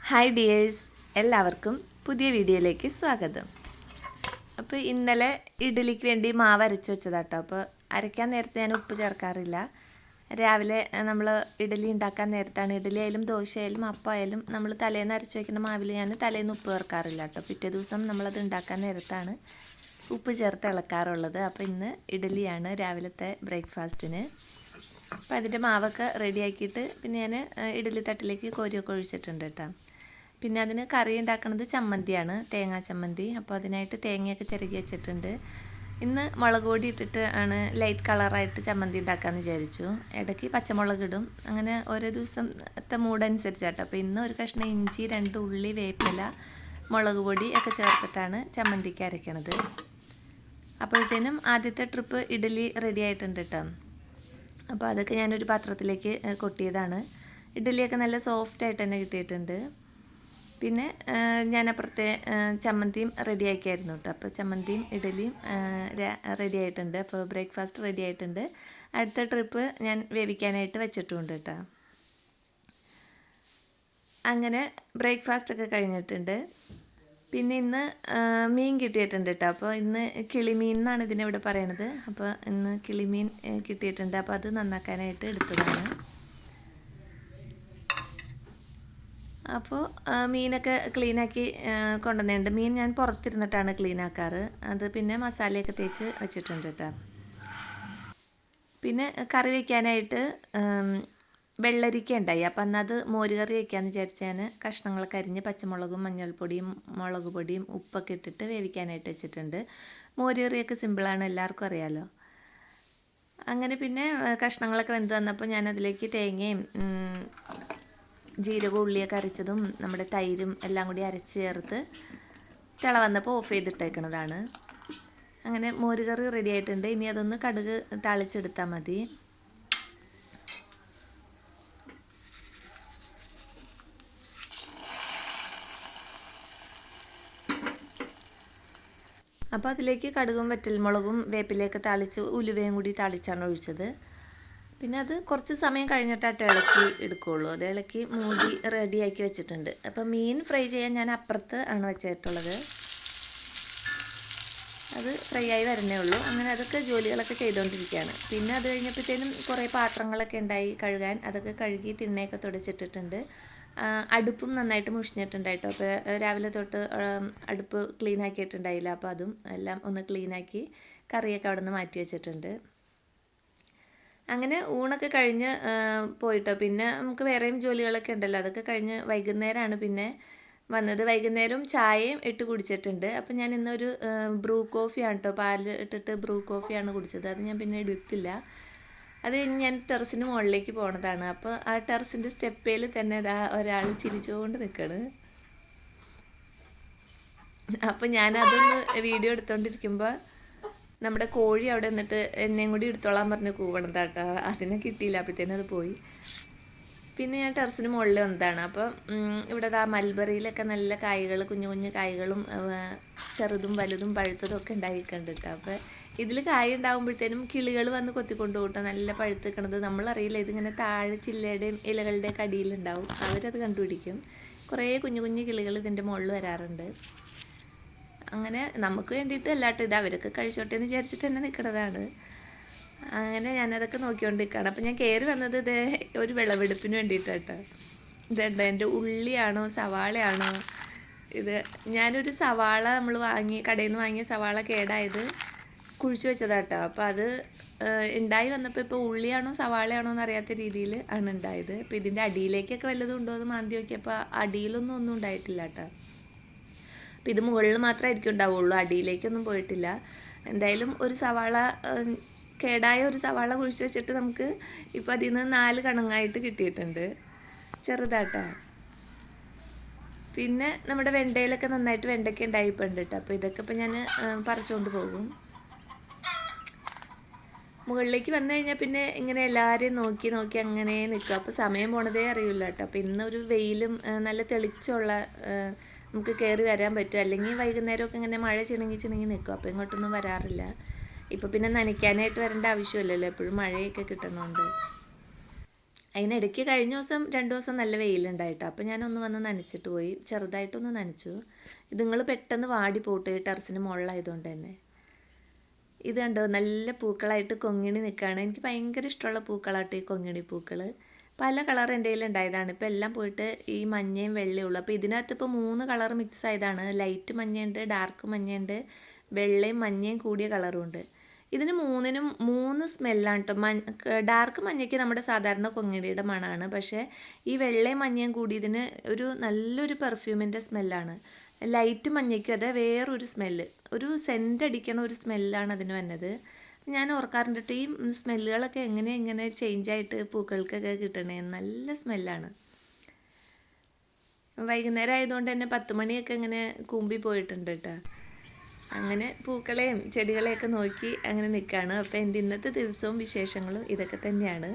Hi dears, എല്ലാവർക്കും പുതിയ വീഡിയോയിലേക്ക് സ്വാഗതം. അപ്പോൾ ഇന്നലെ ഇഡ്ഡലിക്ക് വേണ്ടി മാവ് അരച്ച് വെച്ചതാട്ടോ. അപ്പോൾ അരയ്ക്കാൻ നേരത്തെ ഞാൻ ഉപ്പ് ചേർക്കാറില്ല. രാവിലെ നമ്മൾ ഇഡ്ഡലി ഉണ്ടാക്കാൻ നേരത്താണ്, ഇഡ്ഡലി ആയാലും ദോശ ആയാലും അപ്പമായാലും നമ്മൾ തലേന്ന് അരച്ച് വയ്ക്കുന്ന മാവിൽ ഞാൻ തലേന്ന് ഉപ്പ് ചേർക്കാറില്ല കേട്ടോ. പിറ്റേ ദിവസം നമ്മളത് ഉണ്ടാക്കാൻ നേരത്താണ് ഉപ്പ് ചേർത്ത് ഇളക്കാറുള്ളത്. അപ്പോൾ ഇന്ന് ഇഡ്ഡലിയാണ് രാവിലത്തെ ബ്രേക്ക്ഫാസ്റ്റിന്. അപ്പോൾ അതിൻ്റെ മാവൊക്കെ റെഡിയാക്കിയിട്ട് പിന്നെ ഞാൻ ഇഡ്ഡലി തട്ടിലേക്ക് കോരിയൊക്കെ ഒഴിച്ചിട്ടുണ്ട് കേട്ടോ. പിന്നെ അതിന് കറി ഉണ്ടാക്കുന്നത് ചമ്മന്തിയാണ്, തേങ്ങാ ചമ്മന്തി. അപ്പോൾ അതിനായിട്ട് തേങ്ങയൊക്കെ ചിരകി വെച്ചിട്ടുണ്ട്. ഇന്ന് മുളക് പൊടി ഇട്ടിട്ട് ആണ് ലൈറ്റ് കളറായിട്ട് ചമ്മന്തി ഉണ്ടാക്കാമെന്ന് വിചാരിച്ചു. ഇടയ്ക്ക് പച്ചമുളക് ഇടും, അങ്ങനെ ഓരോ ദിവസത്തെ മൂഡനുസരിച്ചാട്ടോ. അപ്പോൾ ഇന്ന് ഒരു കഷ്ണം ഇഞ്ചി, 2 ഉള്ളി, വേപ്പില, മുളക് പൊടി ഒക്കെ ചേർത്തിട്ടാണ് ചമ്മന്തിക്ക് അരയ്ക്കണത്. അപ്പോഴത്തേനും ആദ്യത്തെ ട്രിപ്പ് ഇഡ്ഡലി റെഡി ആയിട്ടുണ്ട് കേട്ടോ. അപ്പോൾ അതൊക്കെ ഞാനൊരു പാത്രത്തിലേക്ക് കൊട്ടിയതാണ്. ഇഡ്ഡലിയൊക്കെ നല്ല സോഫ്റ്റായിട്ട് തന്നെ കിട്ടിയിട്ടുണ്ട്. പിന്നെ ഞാൻ അപ്പുറത്തെ ചമ്മന്തിയും റെഡിയാക്കിയായിരുന്നു കേട്ടോ. അപ്പോൾ ചമ്മന്തിയും ഇഡ്ഡലിയും റെഡി ആയിട്ടുണ്ട്. അപ്പോൾ ബ്രേക്ക്ഫാസ്റ്റ് റെഡി ആയിട്ടുണ്ട്. അടുത്ത ട്രിപ്പ് ഞാൻ വേവിക്കാനായിട്ട് വെച്ചിട്ടുമുണ്ട് കേട്ടോ. അങ്ങനെ ബ്രേക്ക്ഫാസ്റ്റൊക്കെ കഴിഞ്ഞിട്ടുണ്ട്. പിന്നെ ഇന്ന് മീൻ കിട്ടിയിട്ടുണ്ട് കേട്ടോ. അപ്പോൾ ഇന്ന് കിളിമീൻ എന്നാണ് ഇതിനിവിടെ പറയണത്. അപ്പോൾ ഇന്ന് കിളിമീൻ കിട്ടിയിട്ടുണ്ട്. അപ്പോൾ അത് നന്നാക്കാനായിട്ട് എടുത്തതാണ്. അപ്പോൾ മീനൊക്കെ ക്ലീനാക്കി കൊണ്ടുവന്നിട്ടുണ്ട്. മീൻ ഞാൻ പുറത്തിരുന്നിട്ടാണ് ക്ലീനാക്കാറ്. അത് പിന്നെ മസാലയൊക്കെ തേച്ച് വെച്ചിട്ടുണ്ട് കേട്ടോ. പിന്നെ കറി വയ്ക്കാനായിട്ട് വെള്ളരിക്ക ഉണ്ടായി. അപ്പം അന്നത് മോരുകറി വയ്ക്കാമെന്ന് വിചാരിച്ച് ഞാൻ കഷ്ണങ്ങളൊക്കെ അരിഞ്ഞ് പച്ചമുളകും മഞ്ഞൾപ്പൊടിയും മുളക് പൊടിയും ഉപ്പൊക്കെ ഇട്ടിട്ട് വേവിക്കാനായിട്ട് വെച്ചിട്ടുണ്ട്. മോരുകറിയൊക്കെ സിമ്പിളാണ്, എല്ലാവർക്കും അറിയാമല്ലോ. അങ്ങനെ പിന്നെ കഷ്ണങ്ങളൊക്കെ വെന്ത് വന്നപ്പോൾ ഞാനതിലേക്ക് തേങ്ങയും ജീരക ഉള്ളിയൊക്കെ അരച്ചതും നമ്മുടെ തൈരും എല്ലാം കൂടി അരച്ച് ചേർത്ത് തിള വന്നപ്പോൾ ഓഫ് ചെയ്തിട്ടേക്കണതാണ്. അങ്ങനെ മോരുകറി റെഡി ആയിട്ടുണ്ട്. ഇനി അതൊന്ന് കടുക് താളിച്ചെടുത്താൽ മതി. അപ്പോൾ അതിലേക്ക് കടുകും വറ്റൽമുളകും വേപ്പിലയൊക്കെ താളിച്ച് ഉലുവയും കൂടി താളിച്ചാണ് ഒഴിച്ചത്. പിന്നെ അത് കുറച്ച് സമയം കഴിഞ്ഞിട്ടായിട്ട് ഇളക്കി എടുക്കുകയുള്ളൂ. അത് ഇളക്കി മൂടി റെഡിയാക്കി വെച്ചിട്ടുണ്ട്. അപ്പോൾ മീൻ ഫ്രൈ ചെയ്യാൻ ഞാൻ അപ്പുറത്ത് ആണ് വെച്ചിട്ടുള്ളത്. അത് ഫ്രൈ ആയി വരുന്നേ ഉള്ളൂ. അങ്ങനെ അതൊക്കെ ജോലികളൊക്കെ ചെയ്തുകൊണ്ടിരിക്കുകയാണ്. പിന്നെ അത് കഴിഞ്ഞപ്പോഴത്തേനും കുറേ പാത്രങ്ങളൊക്കെ ഉണ്ടായി കഴുകാൻ. അതൊക്കെ കഴുകി തിണ്ണയൊക്കെ തുടച്ചിട്ടിട്ടുണ്ട്. അടുപ്പും നന്നായിട്ട് മുഷിഞ്ഞിട്ടുണ്ടായിട്ടോ. അപ്പോൾ രാവിലെ തൊട്ട് അടുപ്പ് ക്ലീൻ ആക്കിയിട്ടുണ്ടായില്ല. അപ്പോൾ അതും എല്ലാം ഒന്ന് ക്ലീനാക്കി കറിയൊക്കെ അവിടെ നിന്ന് മാറ്റി വെച്ചിട്ടുണ്ട്. അങ്ങനെ ഊണൊക്കെ കഴിഞ്ഞ് പോയിട്ടോ. പിന്നെ നമുക്ക് വേറെയും ജോലികളൊക്കെ ഉണ്ടല്ലോ, അതൊക്കെ കഴിഞ്ഞ് വൈകുന്നേരമാണ് പിന്നെ വന്നത്. വൈകുന്നേരം ചായയും ഇട്ട് കുടിച്ചിട്ടുണ്ട്. അപ്പം ഞാൻ ഇന്നൊരു ബ്രൂ കോഫിയാണ് കേട്ടോ, പാൽ ഇട്ടിട്ട് ബ്രൂ കോഫിയാണ് കുടിച്ചത്. അത് ഞാൻ പിന്നെ എടുത്തില്ല. അത് കഴിഞ്ഞ് ഞാൻ ടെറസിന് മുകളിലേക്ക് പോണതാണ്. അപ്പോൾ ആ ടെറസിൻ്റെ സ്റ്റെപ്പേൽ തന്നെ ഒരാൾ ചിരിച്ചുകൊണ്ട് നിൽക്കണ്. അപ്പോൾ ഞാനതൊന്ന് വീഡിയോ എടുത്തുകൊണ്ടിരിക്കുമ്പോൾ നമ്മുടെ കോഴി അവിടെ നിന്നിട്ട് എന്നെയും കൂടി എടുത്തോളാൻ പറഞ്ഞ് കൂവണതാട്ടോ. അതിനെ കിട്ടിയില്ല, അപ്പോഴത്തേനും അത് പോയി. പിന്നെ ഞാൻ ടെറസിന് മുകളിൽ വന്നതാണ്. അപ്പോൾ ഇവിടെ മൽബറിയിലൊക്കെ നല്ല കായ്കൾ, കുഞ്ഞു കുഞ്ഞു കായ്കളും ചെറുതും വലുതും പഴുത്തതും ഒക്കെ ഉണ്ടായിട്ടുണ്ട് കേട്ടോ. അപ്പോൾ ഇതിൽ കായ ഉണ്ടാകുമ്പോഴത്തേനും കിളികൾ വന്ന് കൊത്തിക്കൊണ്ട് പോകട്ടോ. നല്ല പഴുത്ത് നിൽക്കണത് നമ്മളറിയില്ല. ഇതിങ്ങനെ താഴെ ചില്ലയുടെയും ഇലകളുടെയൊക്കെ അടിയിലുണ്ടാവും. അവരത് കണ്ടുപിടിക്കും. കുറേ കുഞ്ഞു കുഞ്ഞു കിളികൾ ഇതിൻ്റെ മുകളിൽ വരാറുണ്ട്. അങ്ങനെ നമുക്ക് വേണ്ടിയിട്ട് അല്ലാട്ടോ, ഇത് അവരൊക്കെ കഴിച്ചോട്ടെ എന്ന് വിചാരിച്ചിട്ട് തന്നെ നിൽക്കുന്നതാണ്. അങ്ങനെ ഞാനതൊക്കെ നോക്കിക്കൊണ്ട് നിൽക്കുകയാണ്. അപ്പം ഞാൻ കയറി വന്നത് ഇത് ഒരു വിളവെടുപ്പിന് വേണ്ടിയിട്ടാട്ടോ. ഇതുണ്ട്, എൻ്റെ ഉള്ളിയാണോ സവാളയാണോ ഇത്. ഞാനൊരു സവാള നമ്മൾ കടയിൽ നിന്ന് വാങ്ങിയ സവാള കേടായത് കുഴിച്ച് വെച്ചതാട്ടോ. അപ്പോൾ അത് ഉണ്ടായി വന്നപ്പോൾ ഇപ്പോൾ ഉള്ളിയാണോ സവാളയാണോ എന്നറിയാത്ത രീതിയിൽ ആണ് ഉണ്ടായത്. അപ്പോൾ ഇതിൻ്റെ അടിയിലേക്കൊക്കെ വല്ലതും ഉണ്ടോ എന്ന് മാന്തി നോക്കിയപ്പോൾ അടിയിലൊന്നും ഒന്നും ഉണ്ടായിട്ടില്ല കേട്ടോ. അപ്പോൾ ഇത് മുകളിൽ മാത്രമായിരിക്കും ഉണ്ടാവുള്ളൂ, അടിയിലേക്കൊന്നും പോയിട്ടില്ല. എന്തായാലും ഒരു സവാള, കേടായ ഒരു സവാള കുഴിച്ച് വെച്ചിട്ട് നമുക്ക് ഇപ്പോൾ അതിൽ നിന്ന് 4 കണങ്ങായിട്ട് കിട്ടിയിട്ടുണ്ട്. ചെറുതാട്ടോ. പിന്നെ നമ്മുടെ വെണ്ടയിലൊക്കെ നന്നായിട്ട് വെണ്ടയ്ക്ക ഉണ്ടായിപ്പോണ്ട് കേട്ടോ. അപ്പോൾ ഇതൊക്കെ ഇപ്പോൾ ഞാൻ പറിച്ചുകൊണ്ട് പോകും. മുകളിലേക്ക് വന്നു കഴിഞ്ഞാൽ പിന്നെ ഇങ്ങനെ എല്ലാവരെയും നോക്കി നോക്കി അങ്ങനെ നിൽക്കുക. അപ്പോൾ സമയം പോണതേ അറിയില്ല കേട്ടോ. അപ്പോൾ ഇന്നൊരു വെയിലും നല്ല തെളിച്ചുള്ള നമുക്ക് കയറി വരാൻ പറ്റും. അല്ലെങ്കിൽ വൈകുന്നേരമൊക്കെ ഇങ്ങനെ മഴ ചിണങ്ങി നിൽക്കും. അപ്പോൾ ഇങ്ങോട്ടൊന്നും വരാറില്ല. ഇപ്പോൾ പിന്നെ നനയ്ക്കാനായിട്ട് വരേണ്ട ആവശ്യമില്ലല്ലോ, എപ്പോഴും മഴയൊക്കെ കിട്ടണമുണ്ട്. അതിനിടയ്ക്ക് കഴിഞ്ഞ ദിവസം 2 ദിവസം നല്ല വെയിലുണ്ടായിട്ടോ. അപ്പോൾ ഞാനൊന്ന് വന്ന് നനച്ചിട്ട് പോയി, ചെറുതായിട്ടൊന്ന് നനച്ചു. ഇതുങ്ങൾ പെട്ടെന്ന് വാടി പോട്ട് ടെറസിന് മുകളിലായതുകൊണ്ട് തന്നെ. ഇത് കണ്ടോ, നല്ല പൂക്കളായിട്ട് കൊങ്ങിണി നിൽക്കുകയാണ്. എനിക്ക് ഭയങ്കര ഇഷ്ടമുള്ള പൂക്കളാട്ടോ ഈ കൊങ്ങിണി പൂക്കൾ. പല കളർ എൻ്റെ കയ്യിൽ ഉണ്ടായതാണ്. ഇപ്പോൾ എല്ലാം പോയിട്ട് ഈ മഞ്ഞയും വെള്ളയും ഉള്ളു. അപ്പോൾ ഇതിനകത്ത് ഇപ്പോൾ 3 കളർ മിക്സ് ആയതാണ്. ലൈറ്റ് മഞ്ഞയുണ്ട്, ഡാർക്ക് മഞ്ഞയുണ്ട്, വെള്ളയും മഞ്ഞയും കൂടിയ കളറും ഉണ്ട്. ഇതിന് 3നും 3 സ്മെല്ലാണ് കേട്ടോ. ഡാർക്ക് മഞ്ഞയ്ക്ക് നമ്മുടെ സാധാരണ കൊങ്ങിണിയുടെ മണമാണ്. പക്ഷേ ഈ വെള്ളയും മഞ്ഞയും കൂടി ഇതിന് ഒരു നല്ലൊരു പെർഫ്യൂമിൻ്റെ സ്മെല്ലാണ്. ലൈറ്റ് മഞ്ഞയ്ക്ക് അത് വേറൊരു സ്മെല്ല്, ഒരു സെൻ്റ് അടിക്കണ ഒരു സ്മെല്ലാണ് അതിന് വന്നത്. ഞാൻ ഓർക്കാറുണ്ട് കേട്ടോ, ഈ സ്മെല്ലുകളൊക്കെ എങ്ങനെ ചേഞ്ചായിട്ട് പൂക്കൾക്കൊക്കെ കിട്ടണേ. നല്ല സ്മെല്ലാണ്. വൈകുന്നേരം ആയതുകൊണ്ട് തന്നെ 10 മണിയൊക്കെ ഇങ്ങനെ കൂമ്പി പോയിട്ടുണ്ട് കേട്ടോ. അങ്ങനെ പൂക്കളെയും ചെടികളെയൊക്കെ നോക്കി അങ്ങനെ നിൽക്കുകയാണ്. അപ്പോൾ എൻ്റെ ഇന്നത്തെ ദിവസവും വിശേഷങ്ങളും ഇതൊക്കെ തന്നെയാണ്.